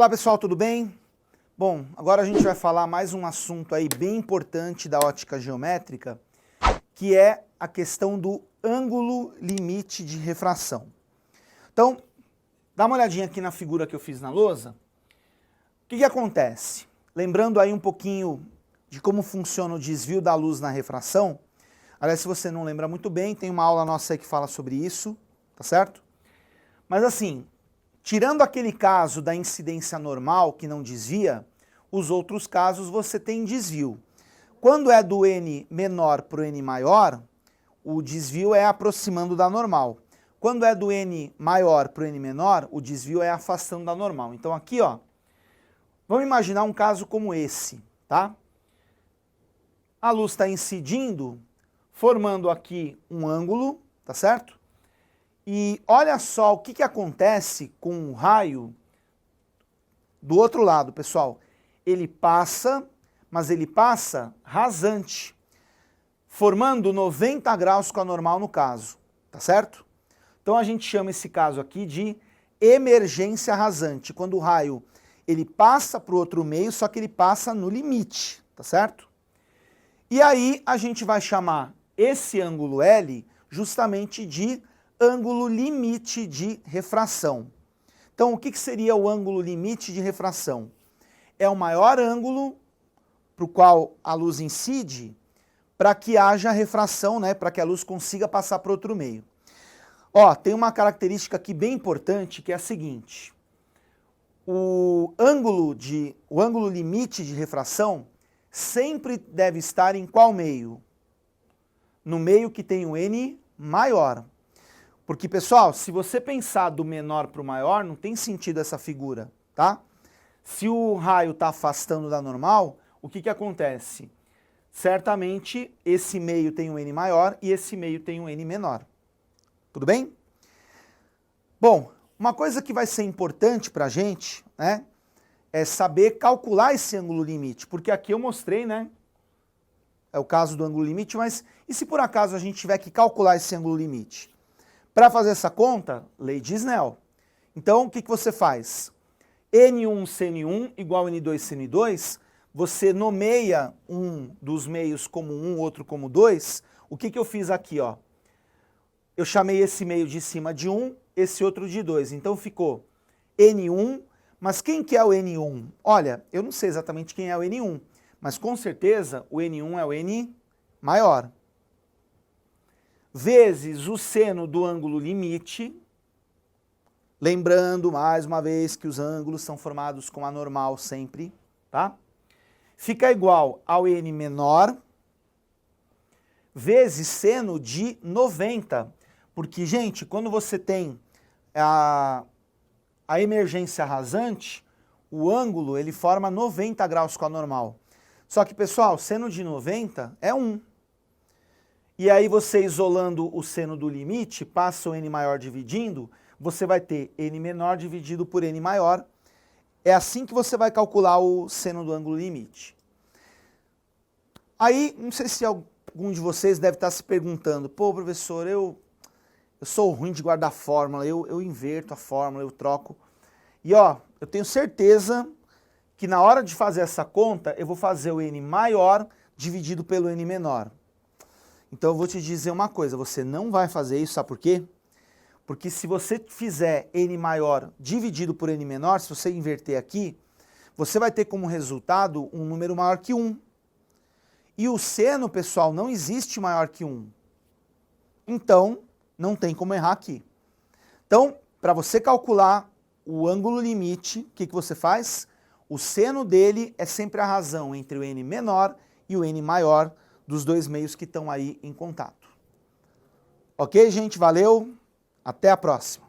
Olá pessoal, tudo bem? Bom, agora a gente vai falar mais um assunto aí bem importante da ótica geométrica, que é a questão do ângulo limite de refração. Então, dá uma olhadinha aqui na figura que eu fiz na lousa. O que acontece? Lembrando aí um pouquinho de como funciona o desvio da luz na refração. Aliás, se você não lembra muito bem, tem uma aula nossa aí que fala sobre isso, tá certo? Mas assim, tirando aquele caso da incidência normal que não desvia, os outros casos você tem desvio. Quando é do N menor para o N maior, o desvio é aproximando da normal. Quando é do N maior para o N menor, o desvio é afastando da normal. Então aqui, ó, vamos imaginar um caso como esse, tá? A luz está incidindo, formando aqui um ângulo, tá certo? E olha só o que acontece com o raio do outro lado, pessoal. Ele passa, mas ele passa rasante, formando 90 graus com a normal no caso, tá certo? Então a gente chama esse caso aqui de emergência rasante, quando o raio ele passa para o outro meio, só que ele passa no limite, tá certo? E aí a gente vai chamar esse ângulo L justamente de ângulo limite de refração. Então, o que seria o ângulo limite de refração? É o maior ângulo para o qual a luz incide para que haja refração, né, para que a luz consiga passar para outro meio. Ó, tem uma característica aqui bem importante que é a seguinte. O ângulo limite de refração sempre deve estar em qual meio? No meio que tem o N maior. Porque, pessoal, se você pensar do menor para o maior, não tem sentido essa figura, tá? Se o raio está afastando da normal, o que acontece? Certamente, esse meio tem um N maior e esse meio tem um N menor. Tudo bem? Bom, uma coisa que vai ser importante para a gente, né, é saber calcular esse ângulo limite, porque aqui eu mostrei, né, é o caso do ângulo limite, mas e se por acaso a gente tiver que calcular esse ângulo limite? Para fazer essa conta, lei de Snell. Então, o que você faz? N1 Cn1 igual N2 Cn2, você nomeia um dos meios como 1, outro como 2. O que eu fiz aqui, ó? Eu chamei esse meio de cima de 1, esse outro de 2. Então ficou N1, mas quem que é o N1? Olha, eu não sei exatamente quem é o N1, mas com certeza o N1 é o N maior. Vezes o seno do ângulo limite, lembrando mais uma vez que os ângulos são formados com a normal sempre, tá? Fica igual ao N menor, vezes seno de 90, porque, gente, quando você tem a emergência rasante, o ângulo ele forma 90 graus com a normal. Só que, pessoal, seno de 90 é 1. E aí você isolando o seno do limite, passa o N maior dividindo, você vai ter N menor dividido por N maior. É assim que você vai calcular o seno do ângulo limite. Aí, não sei se algum de vocês deve estar se perguntando, pô, professor, eu sou ruim de guardar fórmula, eu inverto a fórmula, eu troco. E ó, eu tenho certeza que na hora de fazer essa conta, eu vou fazer o N maior dividido pelo N menor. Então eu vou te dizer uma coisa, você não vai fazer isso, sabe por quê? Porque se você fizer N maior dividido por N menor, se você inverter aqui, você vai ter como resultado um número maior que 1. E o seno, pessoal, não existe maior que 1. Então, não tem como errar aqui. Então, para você calcular o ângulo limite, o que você faz? O seno dele é sempre a razão entre o N menor e o N maior dos dois meios que estão aí em contato. Ok, gente? Valeu! Até a próxima!